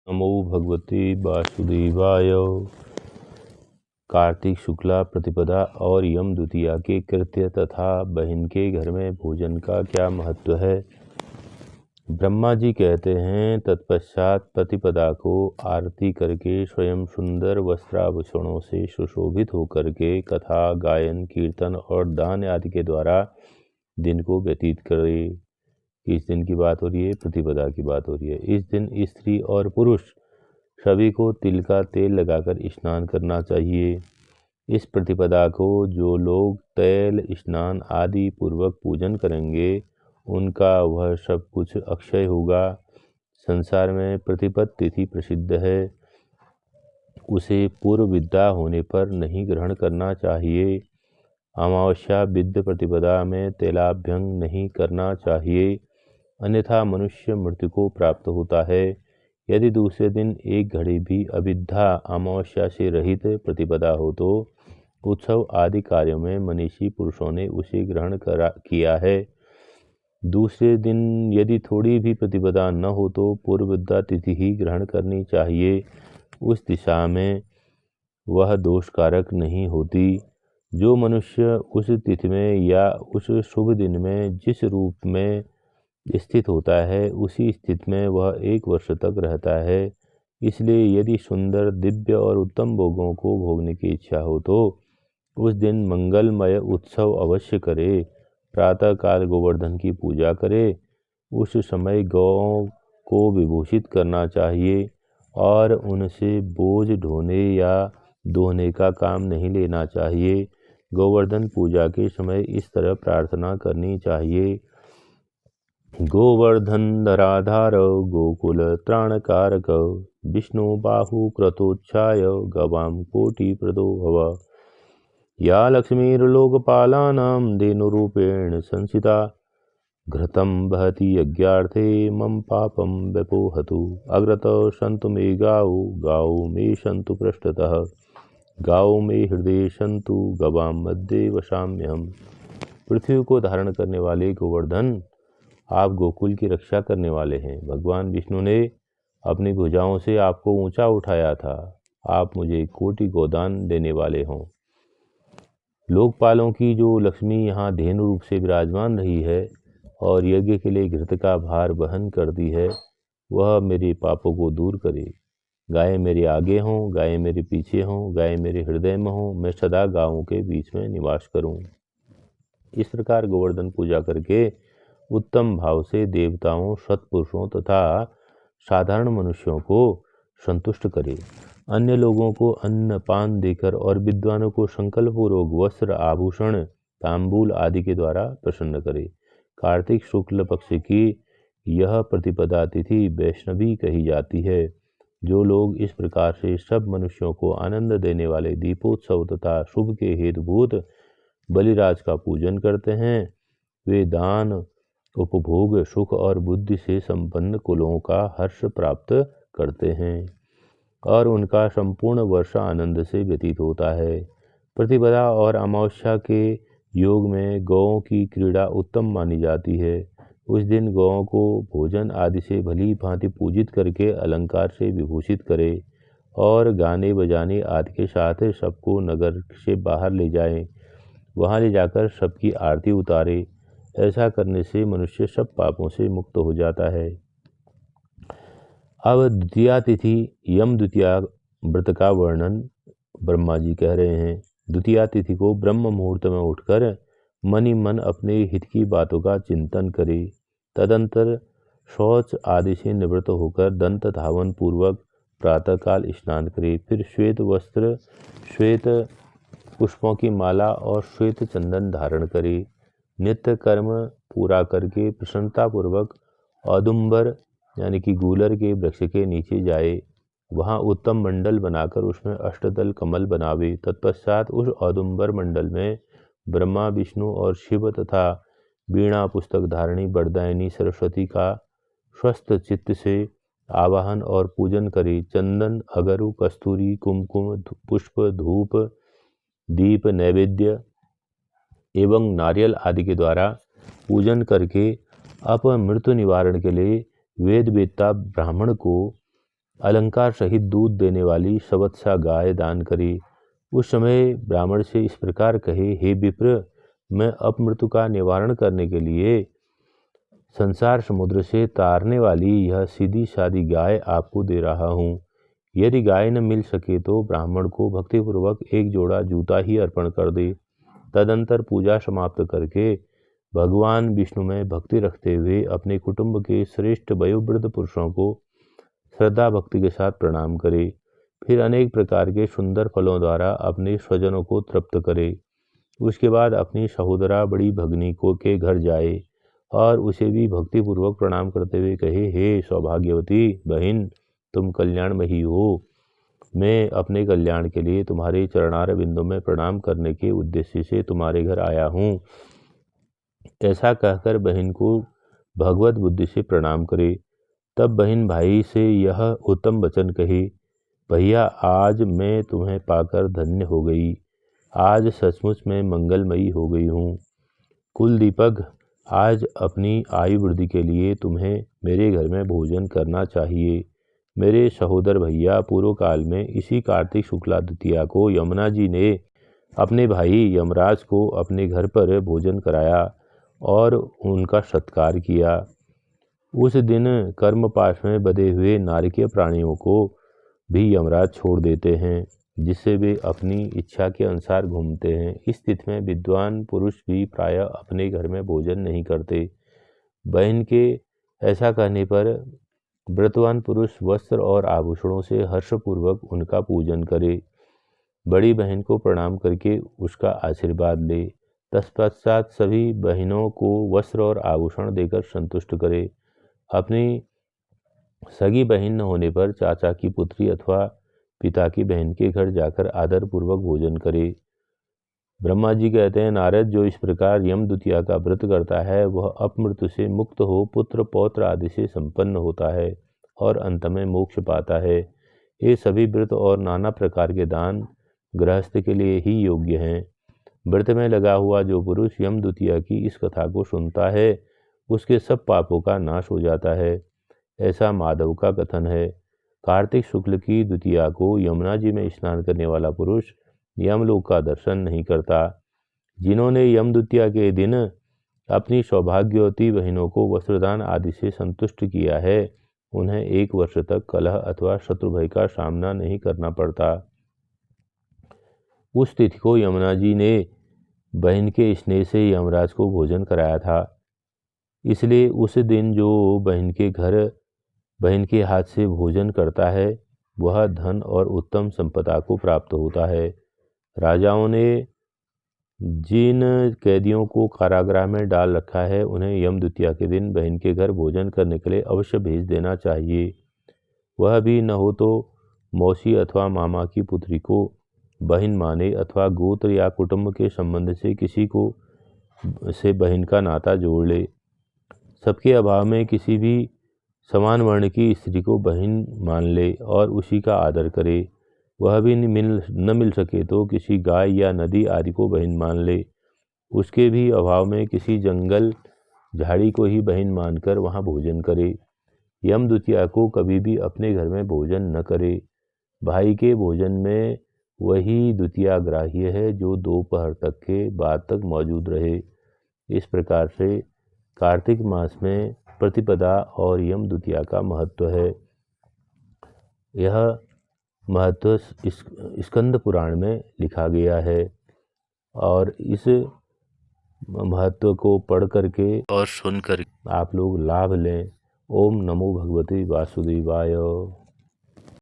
नमो भगवते वासुदेवाय। कार्तिक शुक्ला प्रतिपदा और यम द्वितीया के कृत्य तथा बहन के घर में भोजन का क्या महत्व है। ब्रह्मा जी कहते हैं, तत्पश्चात प्रतिपदा को आरती करके स्वयं सुंदर वस्त्राभूषणों से सुशोभित होकर के कथा, गायन, कीर्तन और दान आदि के द्वारा दिन को व्यतीत करे। किस दिन की बात हो रही है? प्रतिपदा की बात हो रही है। इस दिन स्त्री और पुरुष सभी को तिल का तेल लगाकर स्नान करना चाहिए। इस प्रतिपदा को जो लोग तैल स्नान आदि पूर्वक पूजन करेंगे उनका वह सब कुछ अक्षय होगा। संसार में प्रतिपद तिथि प्रसिद्ध है, उसे पूर्व विद्या होने पर नहीं ग्रहण करना चाहिए। अमावस्या विद्य प्रतिपदा में तेलाभ्यंग नहीं करना चाहिए, अन्यथा मनुष्य मृत्यु को प्राप्त होता है। यदि दूसरे दिन एक घड़ी भी अविद्या अमावस्या से रहित प्रतिपदा हो तो उत्सव आदि कार्यों में मनीषी पुरुषों ने उसे ग्रहण किया है। दूसरे दिन यदि थोड़ी भी प्रतिपदा न हो तो पूर्व विद्या तिथि ही ग्रहण करनी चाहिए। उस दिशा में वह दोषकारक नहीं होती। जो मनुष्य उस तिथि में या उस शुभ दिन में जिस रूप में स्थित होता है उसी स्थिति में वह 1 वर्ष तक रहता है। इसलिए यदि सुंदर, दिव्य और उत्तम भोगों को भोगने की इच्छा हो तो उस दिन मंगलमय उत्सव अवश्य करे। प्रातः काल गोवर्धन की पूजा करे। उस समय गौओं को विभूषित करना चाहिए और उनसे बोझ ढोने या दोहने का काम नहीं लेना चाहिए। गोवर्धन पूजा के समय इस तरह प्रार्थना करनी चाहिए। गोवर्धन धराधार गोकुल त्राणकारक विष्णु बाहु क्रतोच्छाय गवाम कोटि प्रदो भव। या लक्ष्मीर्लोकपालानां धेनुरूपेण संसिता घृतं वहति यज्ञार्थे मम पापं व्यपोहतु। अग्रत सन्तु मे गाओ गाओ मे सन्तु पृष्ठतः गाओ मे हृदय सन्तु गवां मध्ये वसाम्यहम्। पृथ्वी को धारण करने वाले गोवर्धन, आप गोकुल की रक्षा करने वाले हैं। भगवान विष्णु ने अपनी भुजाओं से आपको ऊंचा उठाया था। आप मुझे कोटि गोदान देने वाले हों। लोकपालों की जो लक्ष्मी यहाँ धेनु रूप से विराजमान रही है और यज्ञ के लिए घृत का भार वहन करती है, वह मेरे पापों को दूर करे। गायें मेरे आगे हों, गायें मेरे पीछे हों, गायें मेरे हृदय में हों, मैं सदा गायों के बीच में निवास करूं। इस प्रकार गोवर्धन पूजा करके उत्तम भाव से देवताओं, सत्पुरुषों तथा साधारण मनुष्यों को संतुष्ट करे। अन्य लोगों को अन्न पान देकर और विद्वानों को संकल्पपूर्वक वस्त्र, आभूषण, तांबूल आदि के द्वारा प्रसन्न करे। कार्तिक शुक्ल पक्ष की यह प्रतिपदा तिथि वैष्णवी कही जाती है। जो लोग इस प्रकार से सब मनुष्यों को आनंद देने वाले दीपोत्सव तथा शुभ के हेतुभूत बलिराज का पूजन करते हैं, वे दान, उपभोग, सुख और बुद्धि से संपन्न कुलों का हर्ष प्राप्त करते हैं और उनका संपूर्ण वर्ष आनंद से व्यतीत होता है। प्रतिपदा और अमावस्या के योग में गौओं की क्रीड़ा उत्तम मानी जाती है। उस दिन गौओं को भोजन आदि से भली भांति पूजित करके अलंकार से विभूषित करे और गाने बजाने आदि के साथ सबको नगर से बाहर ले जाएं। वहां ले जाकर सबकी आरती उतारे। ऐसा करने से मनुष्य सब पापों से मुक्त हो जाता है। अब द्वितीया तिथि यम द्वितीया व्रत का वर्णन ब्रह्मा जी कह रहे हैं। द्वितीया तिथि को ब्रह्म मुहूर्त में उठकर मन ही मन अपने हित की बातों का चिंतन करे। तदंतर शौच आदि से निवृत्त होकर दंत धावन पूर्वक प्रातःकाल स्नान करे। फिर श्वेत वस्त्र, श्वेत पुष्पों की माला और श्वेत चंदन धारण करे। नित्य कर्म पूरा करके प्रसन्नतापूर्वक औदुंबर यानी कि गूलर के वृक्ष के नीचे जाए। वहाँ उत्तम मंडल बनाकर उसमें अष्टदल कमल बनावे। तत्पश्चात उस औदुंबर मंडल में ब्रह्मा, विष्णु और शिव तथा वीणा पुस्तक धारिणी वरदायिनी सरस्वती का स्वस्थ चित्त से आवाहन और पूजन करे। चंदन, अगरु, कस्तूरी, कुमकुम, पुष्प, धूप, दीप, नैवेद्य एवं नारियल आदि के द्वारा पूजन करके अपमृत्यु निवारण के लिए वेद वेत्ता ब्राह्मण को अलंकार सहित दूध देने वाली सवत्सा गाय दान करे। उस समय ब्राह्मण से इस प्रकार कहे, हे विप्र, मैं अपमृत्यु का निवारण करने के लिए संसार समुद्र से तारने वाली यह सीधी सादी गाय आपको दे रहा हूँ। यदि गाय न मिल सके तो ब्राह्मण को भक्तिपूर्वक एक जोड़ा जूता ही अर्पण कर दे। तदंतर पूजा समाप्त करके भगवान विष्णु में भक्ति रखते हुए अपने कुटुंब के श्रेष्ठ वयोवृद्ध पुरुषों को श्रद्धा भक्ति के साथ प्रणाम करे। फिर अनेक प्रकार के सुंदर फलों द्वारा अपने स्वजनों को तृप्त करे। उसके बाद अपनी सहोदरा बड़ी भगनी को के घर जाए और उसे भी भक्तिपूर्वक प्रणाम करते हुए कहे, हे सौभाग्यवती बहन, तुम कल्याणमयी हो। मैं अपने कल्याण के लिए तुम्हारे चरणार बिंदु में प्रणाम करने के उद्देश्य से तुम्हारे घर आया हूँ। ऐसा कहकर बहन को भगवत बुद्धि से प्रणाम करे। तब बहन भाई से यह उत्तम वचन कहे, भैया, आज मैं तुम्हें पाकर धन्य हो गई। आज सचमुच में मंगलमयी हो गई हूँ। कुल दीपक, आज अपनी आयु वृद्धि के लिए तुम्हें मेरे घर में भोजन करना चाहिए। मेरे सहोदर भैया, पूर्व काल में इसी कार्तिक शुक्ला द्वितीया को यमुना जी ने अपने भाई यमराज को अपने घर पर भोजन कराया और उनका सत्कार किया। उस दिन कर्मपाश में बधे हुए नारकीय प्राणियों को भी यमराज छोड़ देते हैं, जिससे वे अपनी इच्छा के अनुसार घूमते हैं। इस स्थिति में विद्वान पुरुष भी प्रायः अपने घर में भोजन नहीं करते। बहन के ऐसा कहने पर व्रतवान पुरुष वस्त्र और आभूषणों से हर्षपूर्वक उनका पूजन करे। बड़ी बहन को प्रणाम करके उसका आशीर्वाद ले। तत्पश्चात सभी बहनों को वस्त्र और आभूषण देकर संतुष्ट करे। अपनी सगी बहन न होने पर चाचा की पुत्री अथवा पिता की बहन के घर जाकर आदरपूर्वक भोजन करे। ब्रह्मा जी कहते हैं, नारद, जो इस प्रकार यम द्वितीया का व्रत करता है वह अपमृत्यु से मुक्त हो पुत्र पौत्र आदि से संपन्न होता है और अंत में मोक्ष पाता है। ये सभी व्रत और नाना प्रकार के दान गृहस्थ के लिए ही योग्य हैं। व्रत में लगा हुआ जो पुरुष यम द्वितीया की इस कथा को सुनता है उसके सब पापों का नाश हो जाता है, ऐसा माधव का कथन है। कार्तिक शुक्ल की द्वितीया को यमुना जी में स्नान करने वाला पुरुष यमलोक का दर्शन नहीं करता। जिन्होंने यम द्वितीया के दिन अपनी सौभाग्यवती बहनों को वस्त्रदान आदि से संतुष्ट किया है, उन्हें 1 वर्ष तक कलह अथवा शत्रु भय का सामना नहीं करना पड़ता। उस तिथि को यमुना जी ने बहन के स्नेह से यमराज को भोजन कराया था, इसलिए उस दिन जो बहन के हाथ से भोजन करता है वह धन और उत्तम संपदा को प्राप्त होता है। राजाओं ने जिन कैदियों को कारागृह में डाल रखा है उन्हें यम द्वितीया के दिन बहन के घर भोजन करने के लिए अवश्य भेज देना चाहिए। वह भी न हो तो मौसी अथवा मामा की पुत्री को बहन माने अथवा गोत्र या कुटुंब के संबंध से किसी को से बहन का नाता जोड़ ले। सबके अभाव में किसी भी समान वर्ण की स्त्री को बहन मान ले और उसी का आदर करे। वह भी न मिल सके तो किसी गाय या नदी आदि को बहन मान ले। उसके भी अभाव में किसी जंगल झाड़ी को ही बहन मानकर वहाँ भोजन करे। यम द्वितीया को कभी भी अपने घर में भोजन न करे। भाई के भोजन में वही द्वितीया ग्राह्य है जो दोपहर तक के बाद तक मौजूद रहे। इस प्रकार से कार्तिक मास में प्रतिपदा और यम द्वितीया का महत्व है। यह महत्व स्कंद पुराण में लिखा गया है और इस महत्व को पढ़ करके और सुन कर आप लोग लाभ लें। ओम नमो भगवते वासुदेवाय।